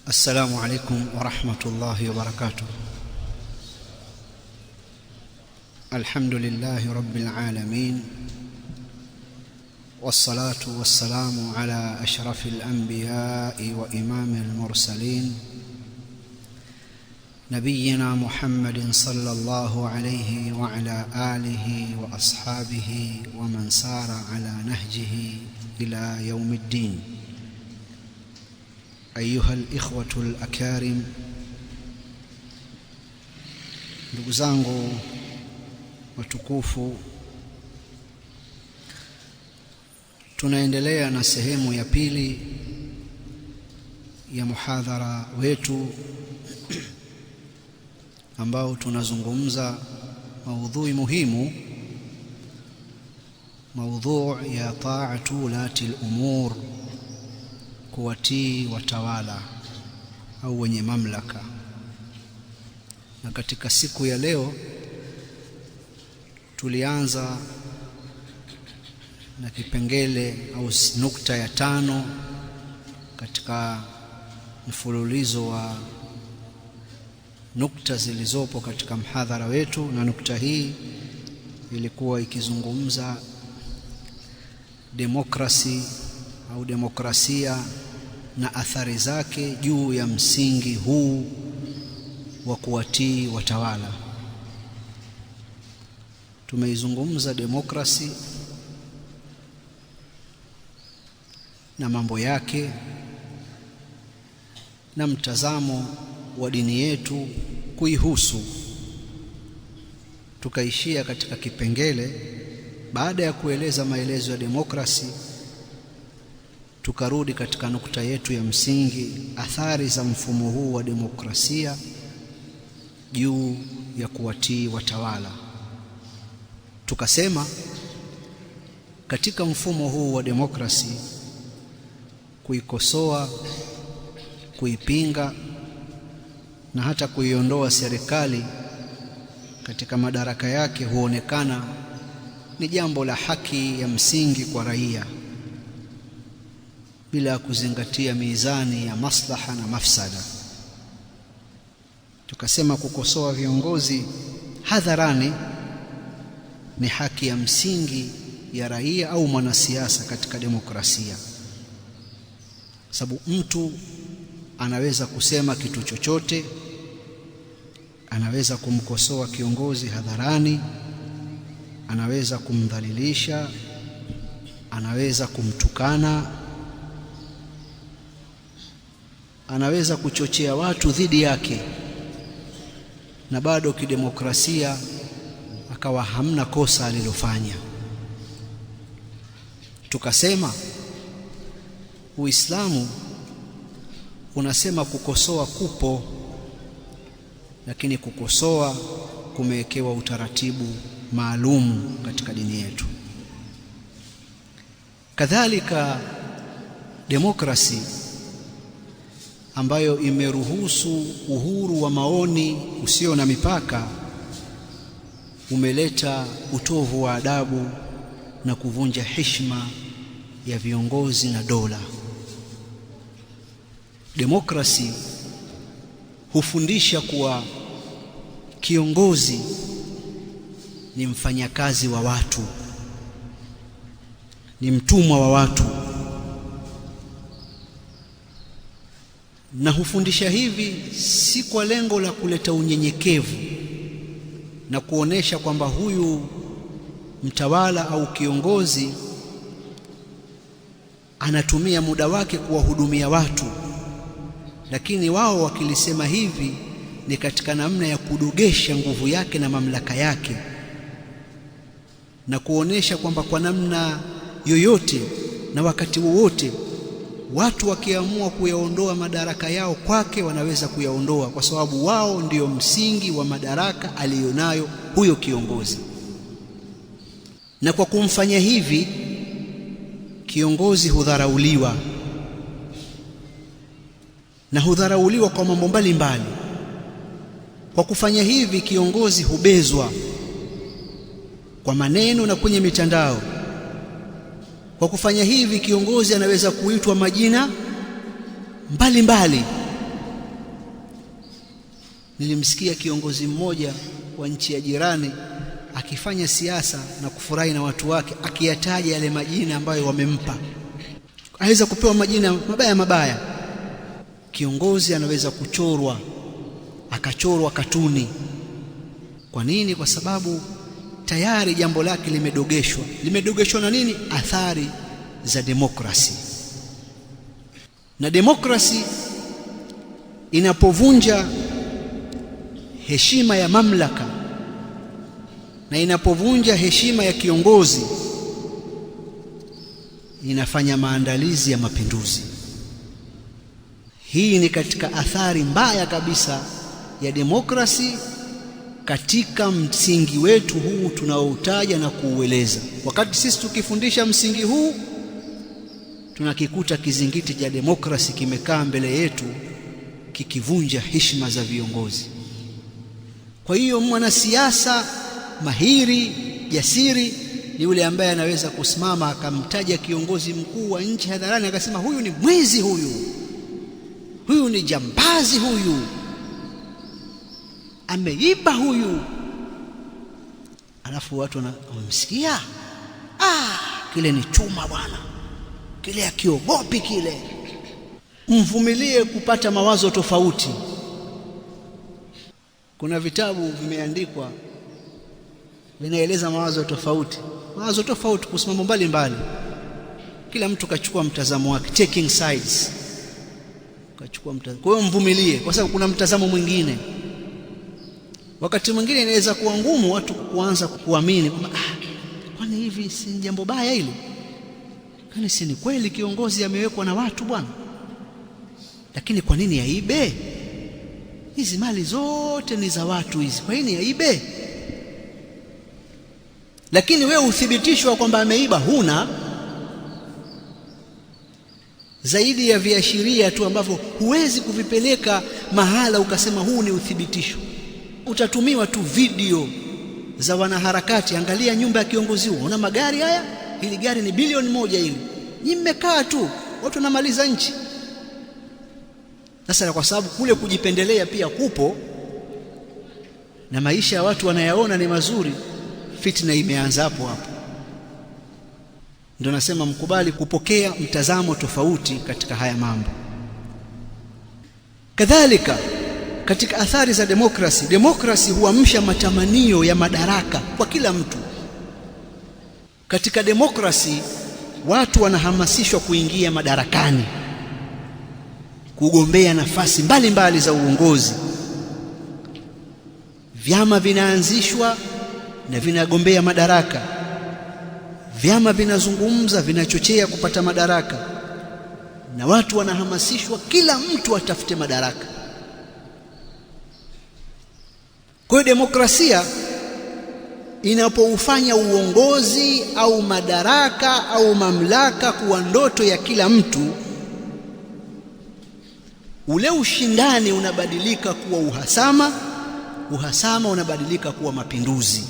السلام عليكم ورحمة الله وبركاته. الحمد لله رب العالمين، والصلاة والسلام على أشرف الأنبياء وإمام المرسلين نبينا محمد صلى الله عليه وعلى آله وأصحابه ومن سار على نهجه إلى يوم الدين. أيها الإخوة الأكارم، ndugu zangu watukufu, tunaendelea na sehemu ya pili ya muhadhara wetu ambao tunazungumza maudhui muhimu, maudhui ya ta'atu ulati al-umur, kuwatii watawala au wenye mamlaka. Na katika siku ya leo tulianza na kipengele au nukta ya 5 katika mfululizo wa nukta zilizopo katika mhadhara wetu, na nukta hii ilikuwa ikizungumza demokrasi au demokrasia na athari zake juu ya msingi huu wa kuwatii watawala. Tumeizungumza demokrasi na mambo yake na mtazamo wa dini yetu kuihusu. Tukaishia katika kipengele, baada ya kueleza maelezo ya demokrasi, tukarudi katika nukta yetu ya msingi, athari za mfumo huu wa demokrasia juu ya kuwatii watawala. Tukasema katika mfumo huu wa demokrasi, kuikosoa, kuipinga na hata kuiondoa serikali katika madaraka yake huonekana ni jambo la haki ya msingi kwa raia, bila kuzingatia mizani ya maslaha na mafsada. Tukasema kukosoa viongozi hadharani ni haki ya msingi ya raia au mwanasiasa katika demokrasia, sababu mtu anaweza kusema kitu chochote, anaweza kumkosoa kiongozi hadharani, anaweza kumdhalilisha, anaweza kumtukana, anaweza kuchochea watu dhidi yake, na bado kidemokrasia akawa hamna kosa alilofanya. Tukasema Uislamu unasema kukosoa kupo, lakini kukosoa kumewekewa utaratibu maalum katika dini yetu. Kadhalika demokrasi ambayo imeruhusu uhuru wa maoni usio na mipaka umeleta utovu wa adabu na kuvunja heshima ya viongozi na dola. Demokrasi hufundisha kuwa kiongozi ni mfanyakazi wa watu, ni mtumwa wa watu, na hufundisha hivi si kwa lengo la kuleta unyenyekevu na kuonesha kwamba huyu mtawala au kiongozi anatumia muda wake kuwahudumia watu, lakini wao wakilisema hivi ni katika namna ya kudogesha nguvu yake na mamlaka yake, na kuonesha kwamba kwa namna yoyote na wakati wowote watu wakiamua kuyaondoa madaraka yao kwake wanaweza kuyaondoa, kwa sababu wao ndio msingi wa madaraka aliyonayo huyo kiongozi. Na kwa kumfanya hivi kiongozi hudharauliwa, na hudharauliwa kwa mambo mbalimbali. Kwa kufanya hivi kiongozi hubezwa kwa maneno na kwenye mitandao. Kwa kufanya hivi kiongozi anaweza kuitwa majina mbalimbali Nilimsikia kiongozi mmoja wa nchi ya jirani akifanya siasa na kufurahi na watu wake, akiyataja yale majina ambayo wamempa. Aweza kupewa majina mabaya mabaya. Kiongozi anaweza kuchorwa, akachorwa katuni. Kwa nini? Kwa sababu tayari jambo lake limedogeshwa. Limedogeshwa na nini? Athari za demokrasi. Na demokrasi inapovunja heshima ya mamlaka na inapovunja heshima ya kiongozi, inafanya maandalizi ya mapinduzi. Hii ni katika athari mbaya kabisa ya demokrasi katika msingi wetu huu tunaoutaja na kuueleza. Wakati sisi tukifundisha msingi huu, tunakikuta kizingiti cha demokrasi kimekaa mbele yetu kikivunja heshima za viongozi. Kwa hiyo mwanasiasa mahiri, jasiri ni yule ambaye anaweza kusimama akamtaja kiongozi mkuu wa nchi hadharani akasema huyu ni mwizi, huyu ni jambazi, huyu ameiba, huyu. Alafu watu wamemsikia, kile ni chuma bwana, kile akiogopi kile. Mvumilie kupata mawazo tofauti. Kuna vitabu vimeandikwa vinaeleza mawazo tofauti kusimama mbali. Kila mtu kachukua mtazamo wake, taking sides, kachukua mtazamo. Kwa hiyo mvumilie, kwa sababu kuna mtazamo mwingine. Wakati mwingine inaweza kuwa ngumu watu kuanza kuamini kwamba kwani hivi si jambo baya hili? Kwani si ni kweli kiongozi amewekwa na watu bwana? Lakini kwa nini aibe? Hizi mali zote ni za watu hizi, kwa nini aibe? Lakini wewe uthibitishwa kwamba ameiba huna, zaidi ya viashiria tu ambavyo huwezi kuvipeleka mahala ukasema huu ni uthibitisho. Utatumiwa tu video za wanaharakati, angalia nyumba ya kiongozi huo, una magari haya, hili gari ni bilioni 1 hili. Nyinyi mmekaa tu, watu wanamaliza nchi. Sasa kwa sababu kule kujipendelea pia kupo na maisha ya watu wanayaona ni mazuri, fitna imeanza hapo. Ndio nasema mkubali kupokea mtazamo tofauti katika haya mambo. Kadhalika katika athari za demokrasi huamsha matamanio ya madaraka kwa kila mtu. Katika demokrasi watu wanahamasishwa kuingia madarakani, kugombea nafasi mbalimbali za uongozi. Vyama vinaanzishwa na vinagombea madaraka. Vyama vinazungumza, vinachochea kupata madaraka, na watu wanahamasishwa kila mtu atafute madaraka. Kwa hiyo demokrasia inapoufanya uongozi au madaraka au mamlaka kuwa ndoto ya kila mtu, ule ushindani unabadilika kuwa uhasama unabadilika kuwa mapinduzi.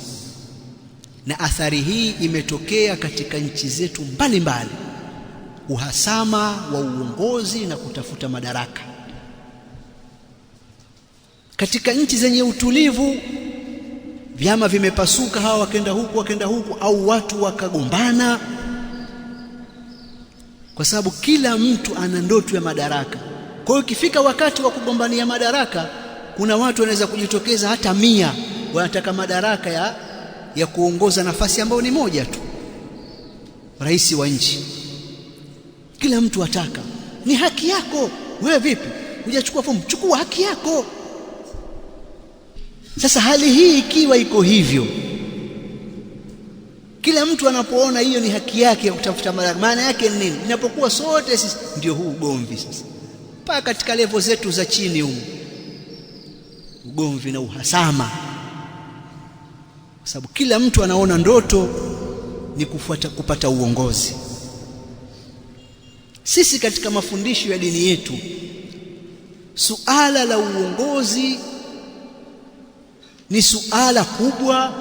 Na athari hii imetokea katika nchi zetu mbalimbali, uhasama wa uongozi na kutafuta madaraka. Katika nchi zenye utulivu, vyama vimepasuka, hawa wakenda huku, au watu wakagombana, kwa sababu kila mtu ana ndoto ya madaraka. Kwa hiyo ikifika wakati wa kugombania madaraka, kuna watu wanaweza kujitokeza hata 100 wanataka madaraka ya kuongoza nafasi ambayo ni moja tu, rais wa nchi. Kila mtu ataka, ni haki yako. Wewe vipi? Hujachukua fomu? Chukua haki yako. Sasa hali hii ikiwa iko hivyo, kila mtu anapoona hiyo ni haki yake ya kutafuta madaraka, maana yake ni nini? Inapokuwa sote sisi, ndio huu ugomvi sasa, mpaka katika level zetu za chini huko, ugomvi na uhasama, kwa sababu kila mtu anaona ndoto ni kupata uongozi. Sisi katika mafundisho ya dini yetu, suala la uongozi ni suala kubwa,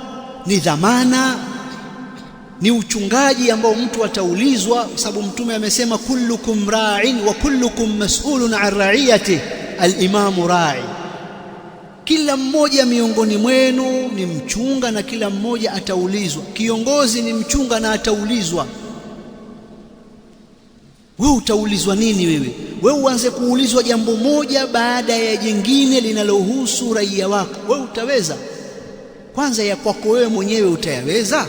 ni dhamana, ni uchungaji ambao mtu ataulizwa, kwa sababu Mtume amesema kullukum ra'in wa kullukum mas'ulun 'an ra'iyatihi, al-imamu ra'i. kila mmoja miongoni mwenu ni mchunga na kila mmoja ataulizwa. Kiongozi ni mchunga na ataulizwa. Wewe utaulizwa nini? Wewe uanze kuulizwa jambo moja baada ya jingine linalohusu raia wako, wewe utaweza? Kwanza ya kwako wewe mwenyewe utayaweza?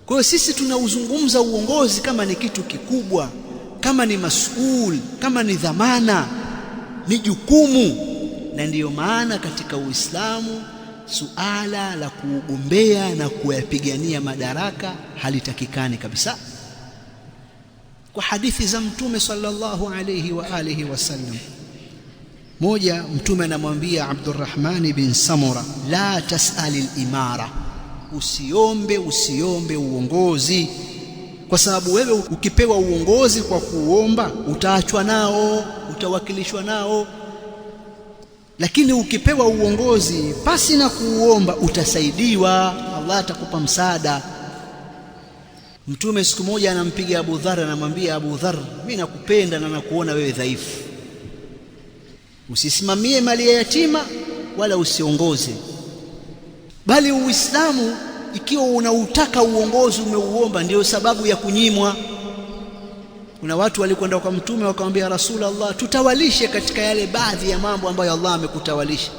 Kwa hiyo sisi tunauzungumza uongozi kama ni kitu kikubwa, kama ni masuul, kama ni dhamana, ni jukumu. Na ndiyo maana katika Uislamu suala la kugombea na kuyapigania madaraka halitakikani kabisa. Kwa hadithi za Mtume sallallahu alayhi wa alihi wasallam, moja, Mtume anamwambia Abdurrahman bin Samura, la tas'alil imara, usiombe uongozi, kwa sababu wewe ukipewa uongozi kwa kuomba utaachwa nao, utawakilishwa nao. Lakini ukipewa uongozi pasi na kuomba utasaidiwa, Allah atakupa msaada. Mtume siku moja anampiga Abu Dharr, anamwambia Abu Dharr, mimi nakupenda na nakuona wewe dhaifu, usisimamie mali ya yatima wala usiongoze. Bali Uislamu ikiwa unautaka uongozi umeuomba, ndio sababu ya kunyimwa. Kuna watu walikwenda kwa Mtume wakamwambia, Rasulullah, tutawalishe katika yale baadhi ya mambo ambayo Allah amekutawalisha.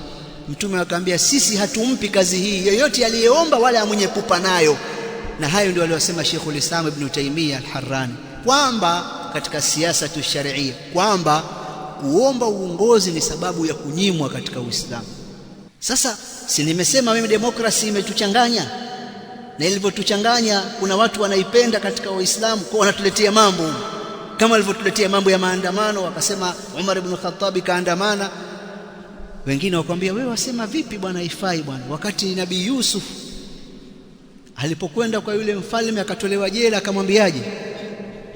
Mtume akamwambia, sisi hatumpi kazi hii yoyote aliyeomba wala mwenye pupa nayo. Na hayo ndio aliyosema Sheikhul Islam Ibn Taymiyyah Al-Harrani, kwamba katika siasa tu sharia, kwamba kuomba uongozi ni sababu ya kunyimwa katika Uislamu. Sasa si nimesema mimi demokrasi imetuchanganya, na ilivyotuchanganya kuna watu wanaipenda katika Waislamu, kwa wanatuletea mambo kama walivyotuletea mambo ya maandamano. Wakasema Umar ibn Khattab kaandamana, wengine wakamwambia, wewe wasema vipi bwana, haifai bwana. Wakati Nabii Yusuf alipokwenda kwa yule mfalme akatolewa jela, akamwambiaje?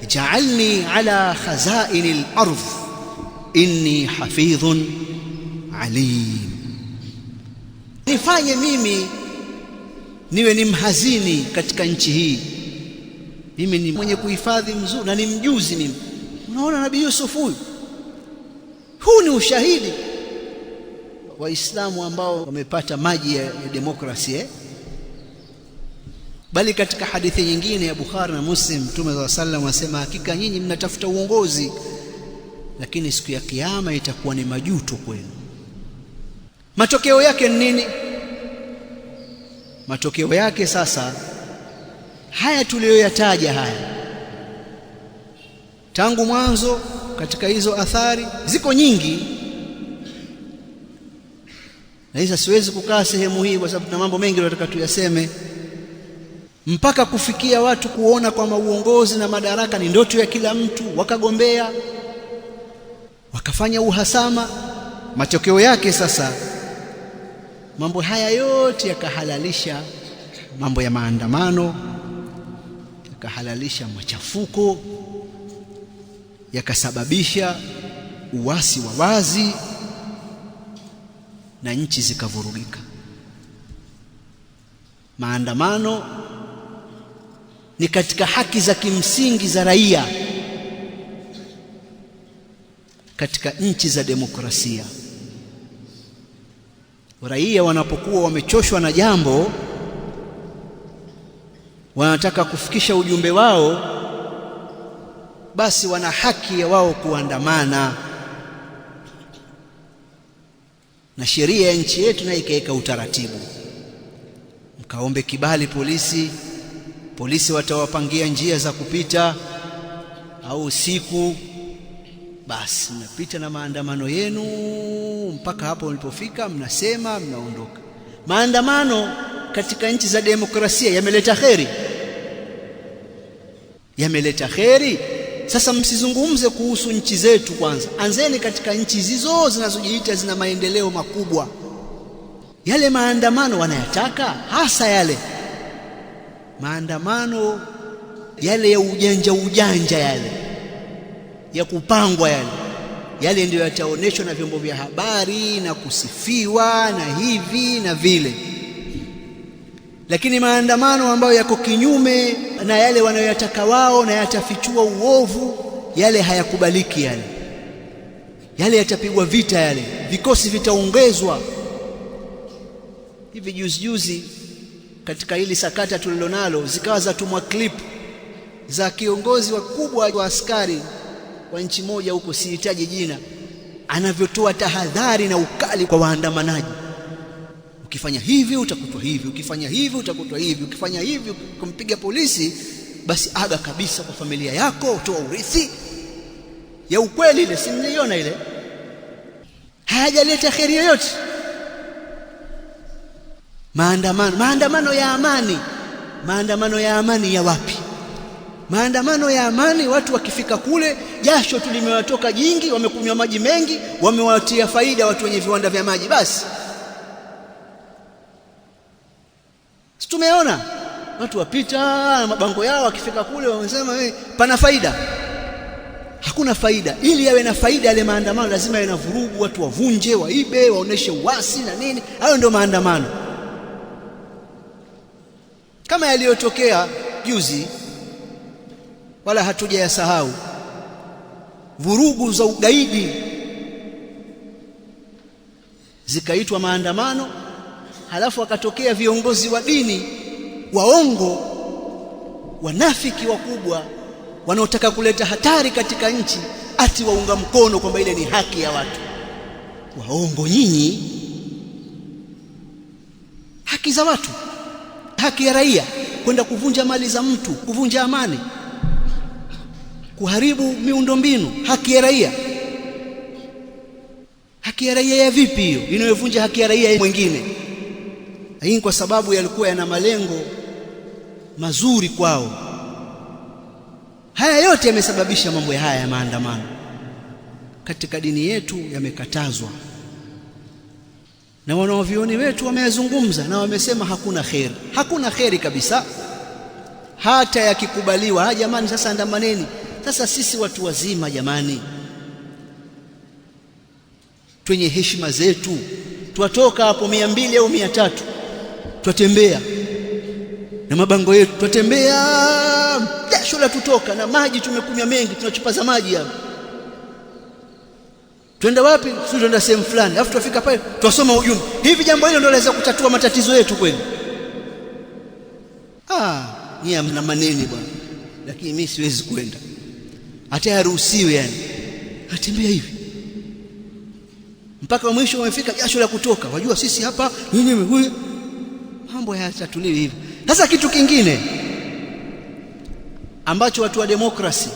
Ja'alni ala khazainil ardh inni hafidhun alim, nifanye mimi niwe ni mhazini katika nchi hii, mimi ni mwenye kuhifadhi mzuri na ni mjuzi mimi. Unaona Nabii Yusuf huyu, huu ni ushahidi. Waislamu ambao wamepata maji ya demokrasia Bali katika hadithi nyingine ya Bukhari na Muslim, Mtume sallallahu alayhi wasallam asema, hakika nyinyi mnatafuta uongozi, lakini siku ya kiyama itakuwa ni majuto kwenu. Matokeo yake ni nini? Matokeo yake sasa haya tuliyoyataja haya tangu mwanzo, katika hizo athari ziko nyingi, na hizo siwezi kukaa sehemu hii kwa sababu tuna mambo mengi tunataka tuyaseme, mpaka kufikia watu kuona kwamba uongozi na madaraka ni ndoto ya kila mtu, wakagombea, wakafanya uhasama. Matokeo yake sasa mambo haya yote yakahalalisha mambo ya maandamano, yakahalalisha machafuko, yakasababisha uasi wa wazi na nchi zikavurugika. Maandamano ni katika haki za kimsingi za raia katika nchi za demokrasia. Raia wanapokuwa wamechoshwa na jambo, wanataka kufikisha ujumbe wao, basi wana haki ya wao kuandamana, na sheria ya nchi yetu nayo ikaweka utaratibu. Mkaombe kibali polisi watawapangia njia za kupita, au usiku, basi mnapita na maandamano yenu mpaka hapo mlipofika, mnasema, mnaondoka. Maandamano katika nchi za demokrasia yameleta kheri, yameleta kheri. Sasa msizungumze kuhusu nchi zetu kwanza, anzeni katika nchi hizo zinazojiita zina maendeleo makubwa. Yale maandamano wanayataka, hasa yale maandamano yale ya ujanja yale ya kupangwa yale ndio yataoneshwa na vyombo vya habari na kusifiwa na hivi na vile. Lakini maandamano ambayo yako kinyume na yale wanayoyataka wao na yatafichua uovu, yale hayakubaliki. yale yatapigwa vita, yale vikosi vitaongezwa. Hivi juzi katika hili sakata tulilonalo, zikawa zatumwa clip za kiongozi wakubwa wa askari wa nchi moja huko, sihitaji jina, anavyotoa tahadhari na ukali kwa waandamanaji. Ukifanya hivi utakutwa hivi, ukifanya hivi utakutwa hivi, ukifanya hivi kumpiga polisi, basi aga kabisa kwa familia yako, toa urithi. Ya ukweli ile, si mliona ile? Hayajaleta kheri yoyote. Maandamano ya amani. Maandamano ya amani ya wapi? Maandamano ya amani, watu wakifika kule, jasho tu limewatoka jingi, wamekunywa maji mengi, wamewatia faida watu wenye viwanda vya maji. Basi tumeona watu wapita na mabango yao, wakifika kule wanasema pana faida. Hakuna faida. Ili yawe na faida yale maandamano, lazima yawe na vurugu, watu wavunje, waibe, waoneshe uasi na nini. Hayo ndio maandamano, kama yaliyotokea juzi, wala hatujayasahau. Vurugu za ugaidi zikaitwa maandamano, halafu wakatokea viongozi wa dini waongo, wanafiki wakubwa, wanaotaka kuleta hatari katika nchi, ati waunga mkono kwamba ile ni haki ya watu. Waongo nyinyi! Haki za watu, haki ya raia, kwenda kuvunja mali za mtu, kuvunja amani, kuharibu miundombinu. Haki ya raia. Haki ya raia ya vipi hiyo inayovunja haki ya raia mwingine? Hii kwa sababu yalikuwa yana malengo mazuri kwao. Haya yote yamesababisha mambo haya ya maandamano. Katika dini yetu yamekatazwa, na wanavyuoni wetu wameyazungumza na wamesema hakuna kheri. Hakuna kheri kabisa, hata yakikubaliwa. Jamani, sasa andamaneni. Sasa sisi watu wazima jamani, twenye heshima zetu, twatoka hapo 200 au 300, twatembea na mabango yetu, twatembea, jasho la tutoka, na maji tumekunywa mengi, tunachupa za maji hapo. Twenda wapi? Sisi twenda sehemu fulani, alafu tufika pale twasoma ujumbe. Hivi jambo hilo ndio laweza kutatua matatizo yetu kweli? Ni mna maneni bwana, lakini mimi siwezi kwenda. Hata yaruhusiwe yani, atembea hivi mpaka mwisho umefika, jasho la kutoka. Wajua sisi hapa nini, huyu mambo hayatatuliwi hivi. Sasa kitu kingine ambacho watu wa demokrasi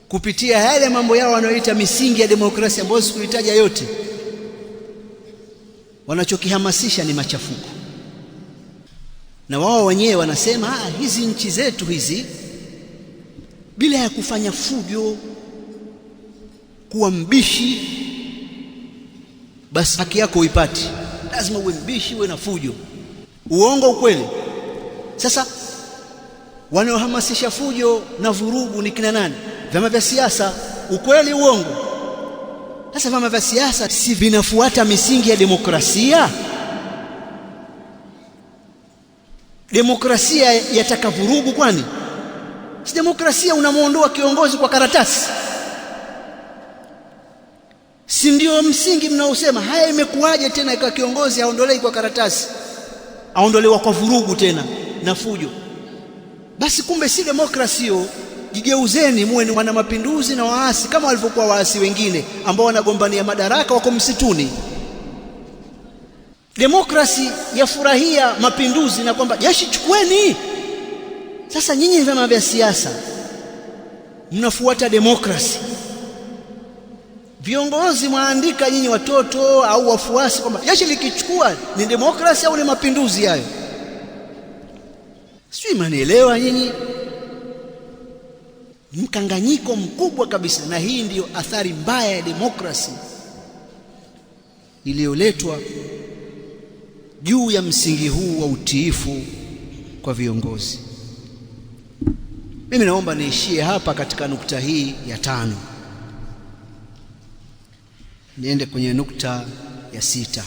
kupitia yale mambo yao wanayoita misingi ya demokrasia, ambayo sikuitaja yote, wanachokihamasisha ni machafuko. Na wao wenyewe wanasema hizi nchi zetu hizi, bila ya kufanya fujo, kuwa mbishi, basi haki yako uipati. Lazima uwe mbishi, uwe na fujo. Uongo ukweli? Sasa wanaohamasisha fujo na vurugu ni kina nani? Vyama vya siasa. Ukweli uongo? Sasa vyama vya siasa si vinafuata misingi ya demokrasia? Demokrasia yataka vurugu kwani? Si demokrasia unamuondoa kiongozi kwa karatasi? Si ndio msingi mnaosema? Haya, imekuwaje tena ikawa kiongozi aondolewi kwa karatasi, aondolewa kwa vurugu tena na fujo? Basi kumbe si demokrasia. Jigeuzeni muwe ni wana mapinduzi na waasi, kama walivyokuwa waasi wengine ambao wanagombania madaraka wako msituni. Demokrasi yafurahia mapinduzi na kwamba jeshi chukueni. Sasa nyinyi vyama vya siasa mnafuata demokrasi, viongozi mwaandika nyinyi watoto au wafuasi kwamba jeshi likichukua ni demokrasi au ni mapinduzi hayo? Sijui mnanielewa nyinyi? Mkanganyiko mkubwa kabisa. Na hii ndiyo athari mbaya ya demokrasi iliyoletwa juu ya msingi huu wa utiifu kwa viongozi. Mimi naomba niishie hapa katika nukta hii ya 5, niende kwenye nukta ya 6.